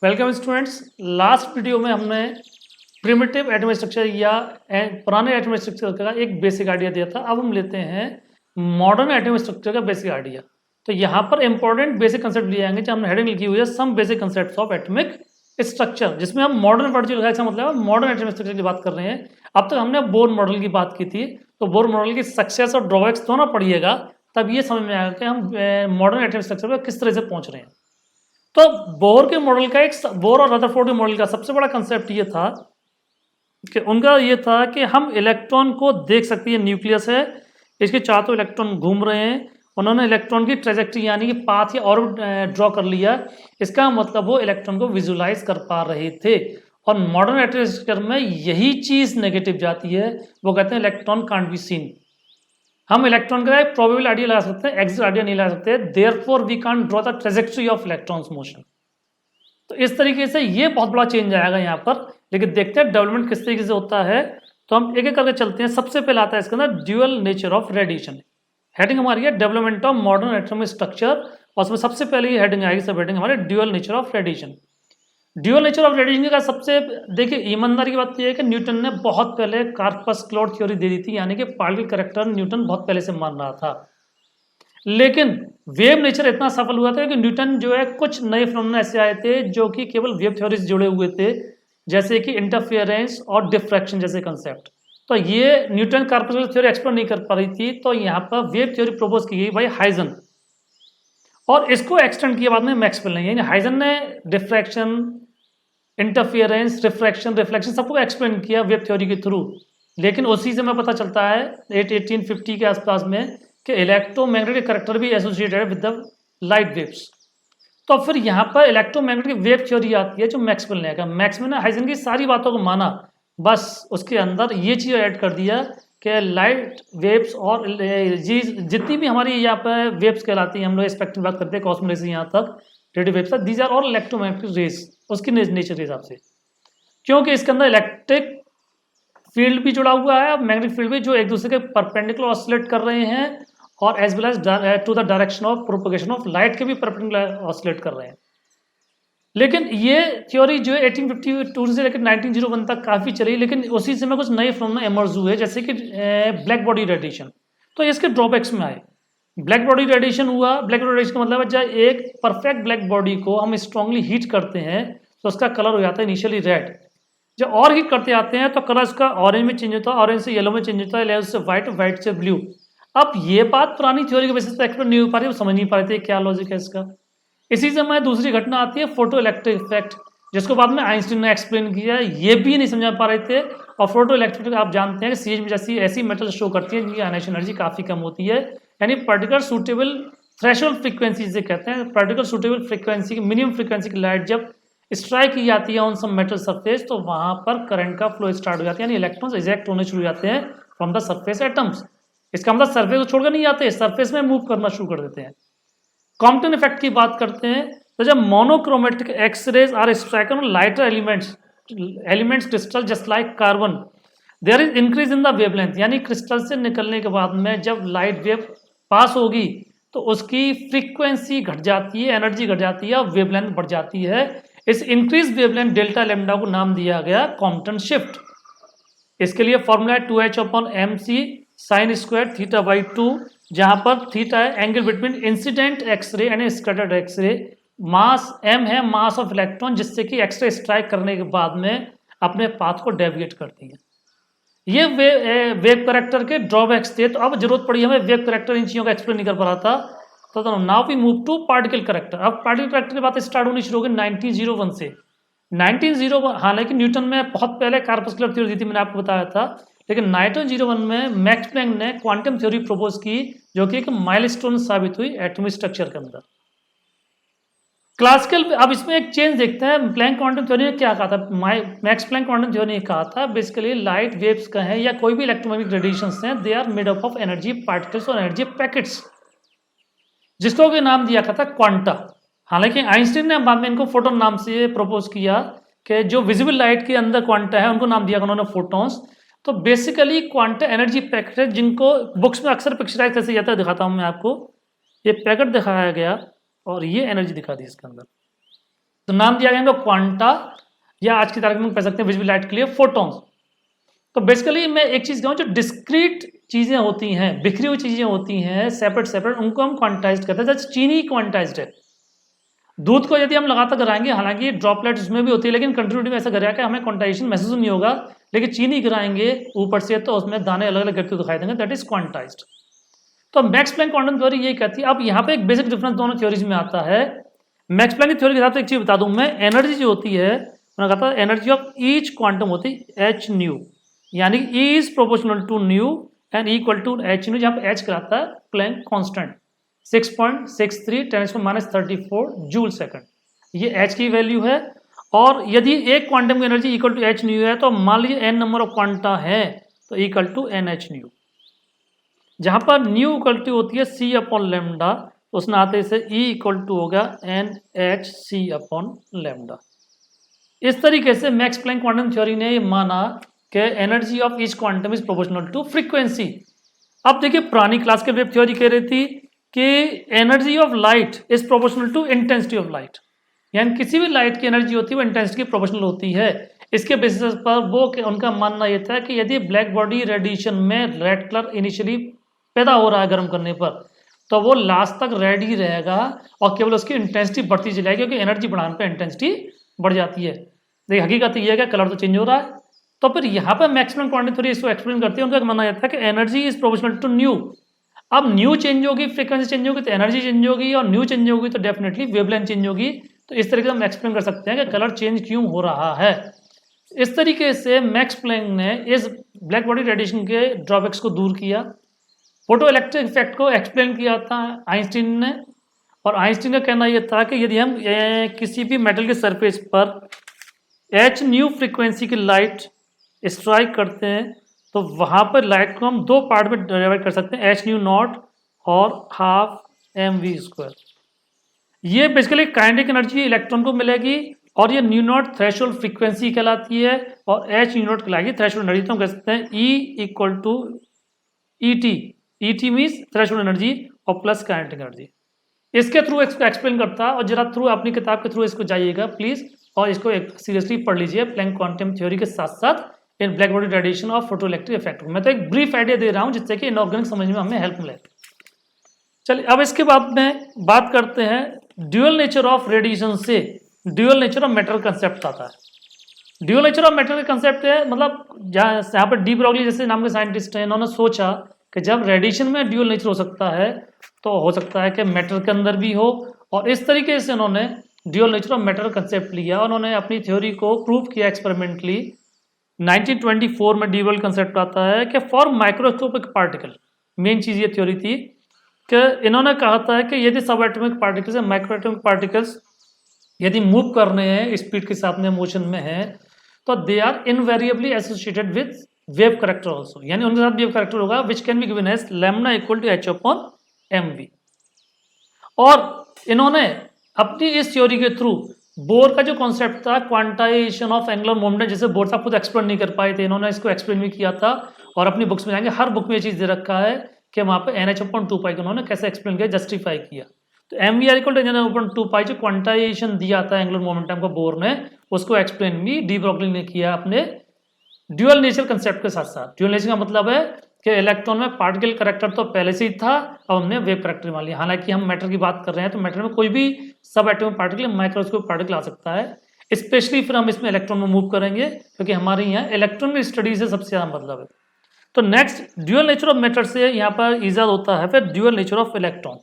Welcome students. Last video में हमने primitive atomic structure या पुराने एटॉमिक स्ट्रक्चर का एक बेसिक आइडिया दिया था। अब हम लेते हैं मॉडर्न एटॉमिक स्ट्रक्चर का बेसिक आइडिया। तो यहाँ पर इंपॉर्टेंट बेसिक कंसेप्ट लिए आएंगे, जहाँ हमने हेडिंग लिखी हुई है some basic concepts of atomic structure, जिसमें हम मॉडर्न वर्ड जो लिखा है इसका मतलब मॉडर्न एटॉमिक स्ट्रक्चर की बात कर रहे हैं। अब तक हमने बोर मॉडल की बात की थी, तो बोर मॉडल की सक्सेस और ड्रॉबैक्स दोनों पढ़िएगा, तब ये समझ में आएगा कि हम मॉडर्न एटॉमिक स्ट्रक्चर पर किस तरह से पहुंच रहे हैं। तो बोर के मॉडल का बोर और रदरफोर्ड के मॉडल का सबसे बड़ा कंसेप्ट ये था कि उनका ये था कि हम इलेक्ट्रॉन को देख सकते हैं, न्यूक्लियस है, इसके चारों इलेक्ट्रॉन घूम रहे हैं। उन्होंने इलेक्ट्रॉन की ट्रेजेक्ट्री यानी कि पाथ या ऑर्बिट ड्रॉ कर लिया। इसका मतलब वो इलेक्ट्रॉन को विजुलाइज कर पा रहे थे। और मॉडर्न एटॉमिक स्ट्रक्चर में यही चीज नेगेटिव जाती है, वो कहते हैं इलेक्ट्रॉन कांट बी सीन। हम इलेक्ट्रॉन का एक प्रोबेबल आइडिया लगा सकते हैं, एग्जिट आइडिया नहीं लगा सकते। Therefore we can't draw the trajectory of electrons motion. तो इस तरीके से ये बहुत बड़ा चेंज आएगा यहाँ पर। लेकिन देखते हैं डेवलपमेंट किस तरीके से होता है। तो हम एक एक करके चलते हैं। सबसे पहले आता है इसके अंदर dual nature of radiation. Heading हमारी है development of modern atomic structure, और उसमें सबसे पहले ये हेडिंग आएगी, सब हेडिंग हमारे dual nature of radiation. Dual nature of radiation का सबसे देखिए ईमानदारी की बात यह है कि न्यूटन ने बहुत पहले कार्पस क्लाउड थ्योरी दे दी थी, यानी कि पार्टिकल कैरेक्टर न्यूटन बहुत पहले से मान रहा था। लेकिन वेव नेचर इतना सफल हुआ था कि न्यूटन जो है कुछ नए फिनोमेना ऐसे आए थे जो कि केवल वेव थ्योरी से जुड़े हुए थे, जैसे कि इंटरफेरेंस और डिफ्रैक्शन जैसे कंसेप्ट। तो ये न्यूटन कार्पस थ्योरी एक्सप्लोर नहीं कर पा रही थी, तो यहाँ पर वेव थ्योरी प्रपोज की गई भाई हाइजन, और इसको एक्सटेंड किया बाद में मैक्सवेल ने। यानी हाइजन ने डिफ्रैक्शन, इंटरफियरेंस, रिफ्लेक्शन सबको एक्सप्लेन किया वेव थ्योरी के थ्रू। लेकिन उसी से हमें पता चलता है 1850 के आसपास में कि इलेक्ट्रोमैग्नेटिक करैक्टर भी associated with the light waves. तो फिर यहाँ पर इलेक्ट्रोमैग्नेटिक वेव थ्योरी आती है जो मैक्सवेल ने कहा। मैक्सवेल ने हाइजन की सारी बातों को माना, बस उसके अंदर ये चीज़ ऐड कर दिया कि लाइट वेव्स और जितनी भी हमारी यहाँ पर वेव्स कहलाती हैं, हम लोग स्पेक्ट्रम बात करते हैं कॉस्मिक रेज से यहाँ तक रेडियो वेव्स तक, these are all electromagnetic rays, उसकी नेचर के हिसाब से। क्योंकि इसके अंदर इलेक्ट्रिक फील्ड भी जुड़ा हुआ है, मैग्नेटिक फील्ड भी, जो एक दूसरे के परपेंडिकुलर ऑसिलेट कर रहे हैं, और as well as to the direction of propagation of light के भी परपेंडिकुलर ऑसिलेट कर रहे हैं। लेकिन ये थ्योरी जो है 1852 से लेकर 1901 तक काफ़ी चली, लेकिन उसी समय कुछ नए फिनोमेना इमर्ज हुए, जैसे कि ब्लैक बॉडी रेडिएशन। तो इसके ड्रॉबैक्स में आए। ब्लैक बॉडी रेडिएशन हुआ। ब्लैक बॉडी रेडिएशन का मतलब है जब एक परफेक्ट ब्लैक बॉडी को हम स्ट्रांगली हीट करते हैं तो उसका कलर हो जाता है इनिशियली रेड। जब और हीट करते आते हैं तो कलर उसका ऑरेंज में चेंज होता है, ऑरेंज से येलो में चेंज होता है, येलो से व्हाइट, व्हाइट से ब्लू। अब ये बात पुरानी थ्योरी के बेसिस पर एक्सप्लेन नहीं हो पा रही, वो समझ नहीं पा रहे थे क्या लॉजिक है इसका। इसी समय दूसरी घटना आती है फोटो इलेक्ट्रिक इफेक्ट, जिसको बाद में आइंस्टीन ने एक्सप्लेन किया। ये भी नहीं समझा पा रहे थे। और फोटो इलेक्ट्रिक आप जानते हैं कि सीएच में जैसी ऐसी मेटल शो करती है जिनकी आयनेशन एनर्जी काफ़ी कम होती है, यानी पर्टिकुलर सूटेबल थ्रेशोल्ड फ्रीक्वेंसी जिसे कहते हैं। पर्टिकुलर सूटेबल फ्रीक्वेंसी की, मिनिमम फ्रीक्वेंसी की लाइट जब स्ट्राइक की जाती है ऑन सम मेटल सरफेस, तो वहां पर करंट का फ्लो स्टार्ट हो जाता है, यानी इलेक्ट्रॉन्स इजेक्ट होने शुरू हो जाते हैं फ्रॉम द सरफेस एटम्स। इसका मतलब सरफेस को छोड़कर नहीं जाते, सरफेस में मूव करना शुरू कर देते हैं। कॉम्पटन इफेक्ट की बात करते हैं तो जब monochromatic X rays are stricken on lighter elements crystal just like carbon, there is increase in the wavelength, यानी क्रिस्टल से निकलने के बाद में जब लाइट वेव पास होगी तो उसकी फ्रीक्वेंसी घट जाती है, एनर्जी घट जाती है और वेवलेंथ बढ़ जाती है। इस इंक्रीज वेवलेंथ डेल्टा लैम्डा को नाम दिया गया कॉम्पटन शिफ्ट। इसके लिए फॉर्मूला है 2h/mc sine square theta by 2, जहां पर थीटा है angle between incident X ray and scattered X ray, mass m है मास ऑफ इलेक्ट्रॉन, जिससे कि एक्सरे स्ट्राइक करने के बाद में अपने पाथ को डेविएट करती है। ये वेव करेक्टर के ड्रॉबैक्स थे। तो अब जरूरत पड़ी हमें वेव करेक्टर इन चीज़ों को एक्सप्लेन नहीं कर पा रहा था, तो now we move to particle character. अब पार्टिकल करेक्टर की बात स्टार्ट होनी शुरू हो गई 1901 से। 1901, हालांकि न्यूटन में बहुत पहले कार्पस्कुलर थ्योरी दी थी, मैंने आपको बताया था, लेकिन 1901 में मैक्स प्लैंक ने क्वांटम थ्योरी प्रपोज की, जो कि एक माइलस्टोन साबित हुई एटॉमिक स्ट्रक्चर के अंदर। क्लासिकल, अब इसमें एक चेंज देखते हैं। प्लैंक क्वांटम थ्योरी ने क्या कहा था, मैक्स प्लैंक क्वांटम थ्योरी ने कहा था बेसिकली लाइट वेव्स का है या कोई भी इलेक्ट्रोमैग्नेटिक रेडिएशंस हैं, they are made up of energy particles और एनर्जी पैकेट्स, जिसको भी नाम दिया था क्वांटा। हालांकि आइंस्टीन ने बाद में इनको फोटोन नाम से प्रपोज किया कि जो विजिबल लाइट के अंदर क्वांटा है उनको नाम दिया उन्होंने फोटॉन्स। तो बेसिकली क्वांटम एनर्जी पैकेट है जिनको बुक्स में अक्सर पिक्चराइज कैसे जाता है दिखाता हूँ मैं आपको। ये पैकेट दिखाया गया और ये एनर्जी दिखा दी इसके अंदर, तो नाम दिया गया इनको क्वांटा, या आज की तारीख में कह सकते हैं विजिबल लाइट के लिए फोटॉन्स। तो बेसिकली मैं एक चीज कहूँ, जो डिस्क्रीट चीजें होती हैं, बिखरी हुई चीजें होती हैं, सेपरेट सेपरेट, उनको हम क्वांटाइज्ड कहते हैं। जैसे चीनी क्वांटाइज्ड है, दूध को यदि हम लगातार गिराएंगे, हालांकि ड्रॉपलेट उसमें भी होती है, लेकिन कंटिन्यूटी में ऐसा गिराया कि हमें क्वांटाइजेशन महसूस नहीं होगा, लेकिन चीनी गिराएंगे ऊपर से तो उसमें दाने अलग अलग गिरते दिखाई देंगे, दैट इज क्वांटाइज्ड। तो मैक्स प्लैंक क्वांटम थ्योरी यही कहती है। अब यहाँ पे एक बेसिक डिफरेंस दोनों थ्योरीज में आता है। मैक्स प्लैंक की थ्योरी के हिसाब से एक चीज बता दूं मैं, एनर्जी जो होती है, उन्होंने कहा था एनर्जी ऑफ ईच क्वांटम होती है एच न्यू, यानी E is proportional to nu and equal to H nu, जहाँ पे एच कहलाता है प्लैंक कांस्टेंट 6.63 10⁻34 जूल सेकंड, ये एच की वैल्यू है। और यदि एक क्वांटम की energy equal to H nu है, तो मान लीजिए एन नंबर ऑफ क्वांटा है तो equal to N H nu, जहां पर न्यू इक्वल टू होती है सी अपॉन लेमडा, तो उसमें आते से ई इक्वल टू होगा N H C upon lambda. इस तरीके से मैक्स प्लैंक क्वांटम थ्योरी ने ये माना कि energy of each quantum is proportional to frequency. अब देखिए, पुरानी क्लासिकल वेव थ्योरी कह रही थी कि energy of light is proportional to intensity of light, यानी किसी भी लाइट की एनर्जी होती है वो इंटेंसिटी की प्रोपोर्शनल होती है। इसके बेसिस पर वो उनका मानना यह था कि यदि ब्लैक बॉडी रेडिएशन में रेड कलर इनिशियली पैदा हो रहा है गर्म करने पर, तो वो लास्ट तक रेड ही रहेगा और केवल उसकी इंटेंसिटी बढ़ती चली जाएगी, क्योंकि एनर्जी बढ़ाने पर इंटेंसिटी बढ़ जाती है। देखिए, हकीकत ये है कि कलर तो चेंज हो रहा है। तो फिर यहाँ पर मैक्सिमम क्वांटम थ्योरी इसको एक्सप्लेन करती है। उनका मानना यह था कि energy is proportional to nu. अब न्यू चेंज होगी, फ्रीक्वेंसी चेंज होगी तो एनर्जी चेंज होगी, और न्यू चेंज होगी तो डेफिनेटली वेवलेंथ चेंज होगी। तो इस तरीके से हम एक्सप्लेन कर सकते हैं कि कलर चेंज क्यों हो रहा है। इस तरीके से मैक्स प्लैंक ने इस ब्लैक बॉडी रेडिएशन के ड्रॉबैक्स को दूर किया। फोटो इलेक्ट्रिक इफेक्ट को एक्सप्लेन किया था आइंस्टीन ने, और आइंस्टीन का कहना यह था कि यदि हम किसी भी मेटल के सरफेस पर एच न्यू फ्रीक्वेंसी की लाइट स्ट्राइक करते हैं, तो वहां पर लाइट को हम दो पार्ट में डिवाइड कर सकते हैं, एच न्यू नॉट और हाफ एम वी स्क्वायर। ये बेसिकली काइनेटिक एनर्जी इलेक्ट्रॉन को मिलेगी, और ये न्यू नॉट थ्रेशोल्ड फ्रीक्वेंसी कहलाती है, और एच न्यू नॉट कहलाएगी थ्रेशोल्ड एनर्जी। तो हम कह सकते हैं E equal to E T, E T means threshold energy और प्लस काइनेटिक एनर्जी। इसके थ्रू इसको एक्सप्लेन करता है, और जरा थ्रू अपनी किताब के थ्रू इसको जाइएगा प्लीज, और इसको सीरियसली पढ़ लीजिए प्लैंक क्वांटम थ्योरी के साथ साथ इन ब्लैक बॉडी रेडिएशन और फोटो इलेक्ट्रिक इफेक्ट। मैं तो एक ब्रीफ आइडिया दे रहा हूं जिससे कि इनऑर्गेनिक समझ में हमें हेल्प मिले। चलिए, अब इसके बाद में बात करते हैं ड्यूअल नेचर ऑफ रेडिएशन से dual nature of matter concept आता है। ड्यूअल नेचर ऑफ मैटर का कंसेप्ट है, मतलब यहाँ पर डी ब्रॉगली जैसे नाम के साइंटिस्ट हैं, इन्होंने सोचा कि जब रेडिएशन में ड्यूअल नेचर हो सकता है, तो हो सकता है कि मैटर के अंदर भी हो, और इस तरीके से उन्होंने dual nature of matter concept लिया और उन्होंने अपनी थ्योरी को प्रूव किया एक्सपेरिमेंटली। 1924 में डी ब्रॉगली कंसेप्ट आता है कि फॉर माइक्रोस्कोपिक पार्टिकल, मेन चीज ये थ्योरी थी कि इन्होंने कहा था कि यदि सब एटॉमिक पार्टिकल्स या माइक्रो एटॉमिक पार्टिकल्स यदि मूव कर रहे हैं स्पीड के साथ में, मोशन में है, तो they are invariably associated with wave character also, यानी उनके साथ वेव करेक्टर होगा which can be given as lambda equal to H upon M V. और इन्होंने अपनी इस थ्योरी के थ्रू बोर का जो कॉन्सेप्ट था क्वांटाइजेशन ऑफ एंगुलर मोमेंटम, जैसे बोर साहब खुद एक्सप्लेन नहीं कर पाए थे, इन्होंने इसको एक्सप्लेन भी किया था, और अपनी बुक्स में जाएंगे हर बुक में ये चीज दे रखा है कि वहां पे एन एच अपॉन 2 पाई उन्होंने कैसे एक्सप्लेन किया, जस्टिफाई किया। तो M V are equal to N upon 2 pi जो क्वांटाइजेशन दिया था एंगुलर मोमेंटम को बोर ने, उसको एक्सप्लेन भी डी ब्रॉगली ने किया अपने ड्यूअल नेचर कंसेप्ट के साथ साथ। ड्यूअल नेचर का मतलब है कि इलेक्ट्रॉन में पार्टिकल करेक्टर तो पहले से ही था, अब हमने वेव करेक्टर मान लिया। हालांकि हम मैटर की बात कर रहे हैं, तो मैटर में कोई भी सब एटॉमिक पार्टिकल माइक्रोस्कोपिक पार्टिकल आ सकता है। स्पेशली फिर हम इसमें इलेक्ट्रॉन में मूव करेंगे, क्योंकि हमारे यहाँ इलेक्ट्रॉन की स्टडी से सबसे ज्यादा मतलब है। तो next dual nature of matter से यहाँ पर ईजाद होता है फिर dual nature of electron.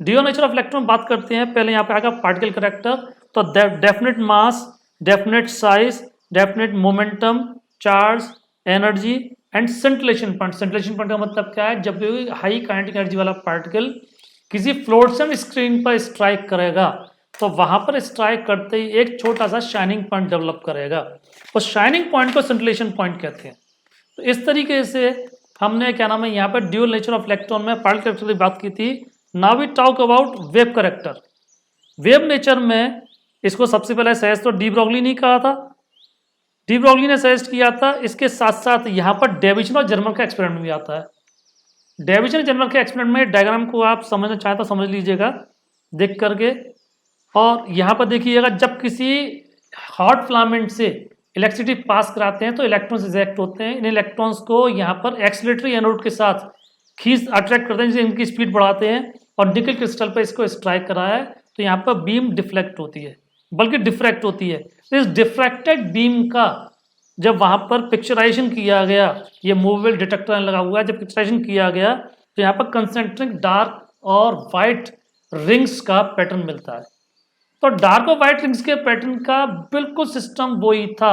Dual nature of electron बात करते हैं, पहले यहाँ पे आएगा पार्टिकल करेक्टर, तो definite mass, definite size, definite momentum, charge, energy and scintillation point. Scintillation point का मतलब क्या है, जब भी हाई काइनेटिक एनर्जी वाला पार्टिकल किसी फ्लोरेसेंट स्क्रीन पर स्ट्राइक करेगा, तो वहां पर स्ट्राइक करते ही एक छोटा सा शाइनिंग पॉइंट डेवलप करेगा, उस शाइनिंग पॉइंट को सेंट्रेलेशन पॉइंट कहते हैं। तो इस तरीके से हमने क्या नाम है यहाँ पर ड्यूअल नेचर ऑफ इलेक्ट्रॉन में पार्टिकल करेक्टर की बात की थी। Now we talk about wave character. Wave nature में इसको सबसे पहले सहज तो डी ब्रॉगली नहीं कहा था, डी ब्रोगली ने सजेस्ट किया था। इसके साथ साथ यहाँ पर डेविसन और जर्मर का एक्सपेरिमेंट भी आता है। डेविसन और जर्मर के एक्सपेरिमेंट में डायग्राम को आप समझना चाहें तो समझ लीजिएगा देख करके। और यहाँ पर देखिएगा, जब किसी हॉट फिलामेंट से इलेक्ट्रिसिटी पास कराते हैं तो इलेक्ट्रॉन्स इजेक्ट होते हैं। इन इलेक्ट्रॉन्स को यहाँ पर एक्सीलरेटरी एनोड के साथ खींच अट्रैक्ट करते हैं, जिससे इनकी स्पीड बढ़ाते हैं और निकल क्रिस्टल पर इसको स्ट्राइक करा है तो यहाँ पर बीम डिफ्लेक्ट होती है, बल्कि डिफ्रैक्ट होती है। तो इस डिफ्रैक्टेड बीम का जब वहाँ पर पिक्चराइजेशन किया गया, ये मूवेबल डिटेक्टर लगा हुआ है, जब पिक्चराइजेशन किया गया तो यहाँ पर कंसेंट्रिक डार्क और वाइट रिंग्स का पैटर्न मिलता है। तो डार्क और वाइट रिंग्स के पैटर्न का बिल्कुल सिस्टम वही था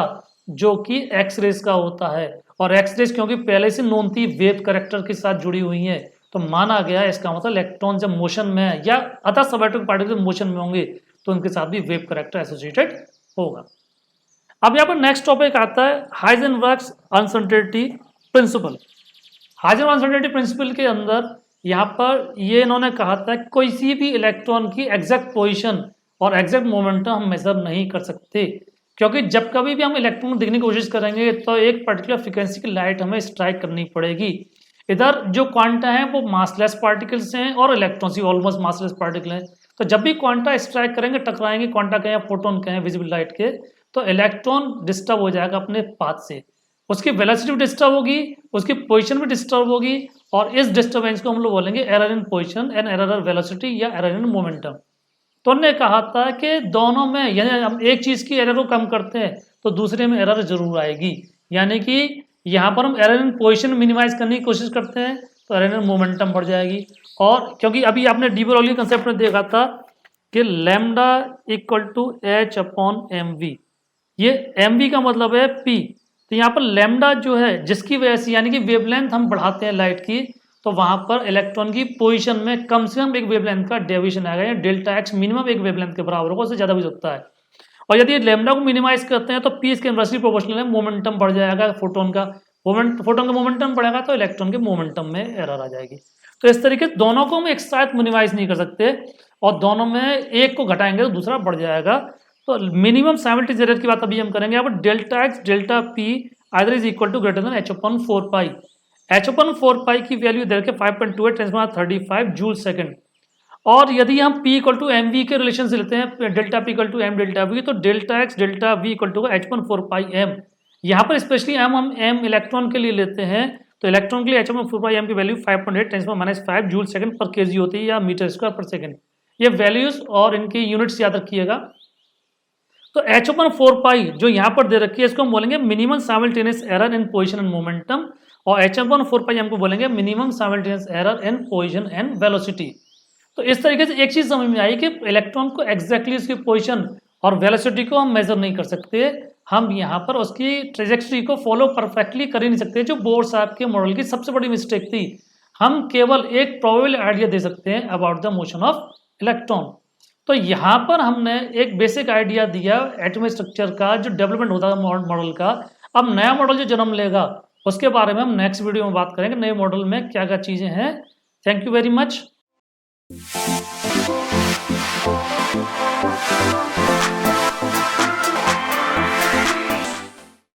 जो कि एक्स रेज का होता है। और एक्स रेज क्योंकि पहले से नोन थी, वेव करेक्टर के साथ जुड़ी हुई है, तो माना गया इसका मतलब इलेक्ट्रॉन जब मोशन में है या अदर सबएटॉमिक पार्टिकल मोशन में होंगे तो उनके साथ भी वेव करेक्टर एसोसिएटेड होगा। अब यहाँ पर नेक्स्ट टॉपिक आता है Heisenberg's uncertainty principle. Heisenberg uncertainty principle के अंदर यहाँ पर ये इन्होंने कहा था कि कोई सी भी इलेक्ट्रॉन की एग्जैक्ट पोजीशन और एग्जैक्ट मोमेंटम हम मेजर नहीं कर सकते, क्योंकि जब कभी भी हम इलेक्ट्रॉन देखने की कोशिश करेंगे तो एक पर्टिकुलर फ्रिक्वेंसी की लाइट हमें स्ट्राइक करनी पड़ेगी। इधर जो क्वांटा है वो मासलेस पार्टिकल्स हैं और इलेक्ट्रॉन्स ही ऑलमोस्ट मासलेस पार्टिकल हैं। तो जब भी क्वांटा स्ट्राइक करेंगे, टकराएंगे, क्वांटा कहें या फोटोन कहें विजिबल लाइट के, तो इलेक्ट्रॉन डिस्टर्ब हो जाएगा अपने पाथ से, उसकी वेलोसिटी भी डिस्टर्ब होगी, उसकी पोजीशन भी डिस्टर्ब होगी, और इस डिस्टर्बेंस को हम लोग बोलेंगे error in position and error in velocity या एरर इन मोमेंटम। तो उन्होंने कहा था कि दोनों में यदि हम एक चीज की एरर को कम करते हैं तो दूसरे में एरर जरूर आएगी। यानी कि यहाँ पर हम एरर इन पोजीशन मिनिमाइज करने की कोशिश करते हैं तो एरर इन मोमेंटम बढ़ जाएगी। और क्योंकि अभी आपने डी ब्रोगली कंसेप्ट में देखा था कि lambda equal to H upon M V, ये एम वी का मतलब है पी। तो यहाँ पर लैम्डा जो है जिसकी वजह से यानी कि वेवलेंथ हम बढ़ाते हैं लाइट की, तो वहां पर इलेक्ट्रॉन की पोजीशन में कम से कम एक वेवलेंथ का डेविएशन आएगा, या डेल्टा एक्स मिनिमम एक वेवलेंथ के बराबर होगा, उससे ज्यादा भी सकता है। और यदि लैम्डा को मिनिमाइज करते हैं तो पी इसके इनवर्सली प्रोपोर्शनल है, मोमेंटम बढ़ जाएगा फोटोन का, फोटोन का मोमेंटम बढ़ेगा तो इलेक्ट्रॉन के मोमेंटम में एरर आ जाएगी। तो इस तरीके से दोनों को हम एक साथ मिनिमाइज नहीं कर सकते, और दोनों में एक को घटाएंगे तो दूसरा बढ़ जाएगा। तो मिनिमम साइमल्टेनियस एरर की बात अभी हम करेंगे। यहाँ पर delta x delta P either is equal to greater than H upon 4 pi. H upon 4 pi की वैल्यू दे रखे 5.28 × 35 जूल सेकंड। और यदि हम P equal to m v के रिलेशन से लेते हैं, delta P equal to m delta v, तो delta x delta v equal to H upon 4 pi m. यहाँ पर स्पेशली हम एम इलेक्ट्रॉन के लिए लेते हैं, तो इलेक्ट्रॉन के लिए एच अपॉन 4 पाई एम की वैल्यू 5.8 × -5 जूल सेकंड पर केजी होती है, या मीटर स्क्वायर पर सेकंड। ये वैल्यूज और इनकी यूनिट्स याद रखिएगा। तो एच अपॉन 4 पाई जो यहाँ पर दे रखी है इसको हम बोलेंगे minimum simultaneous error in position and momentum, और एच अपॉन 4 पाई हमको बोलेंगे minimum simultaneous error in position and velocity. तो इस तरीके से एक चीज समझ में आई कि इलेक्ट्रॉन को एग्जैक्टली उसकी पोजीशन और वेलोसिटी को हम मेजर नहीं कर सकते, हम यहाँ पर उसकी ट्रेजेक्टरी को फॉलो परफेक्टली कर ही नहीं सकते, जो बोर साहब के मॉडल की सबसे बड़ी मिस्टेक थी। हम केवल एक प्रोबेबल आइडिया दे सकते हैं about the motion of electron. तो यहाँ पर हमने एक बेसिक आइडिया दिया एटॉमिक स्ट्रक्चर का, जो डेवलपमेंट होता है मॉडल का। अब नया मॉडल जो जन्म लेगा उसके बारे में हम नेक्स्ट वीडियो में बात करेंगे, नए मॉडल में क्या क्या चीजें हैं। Thank you very much.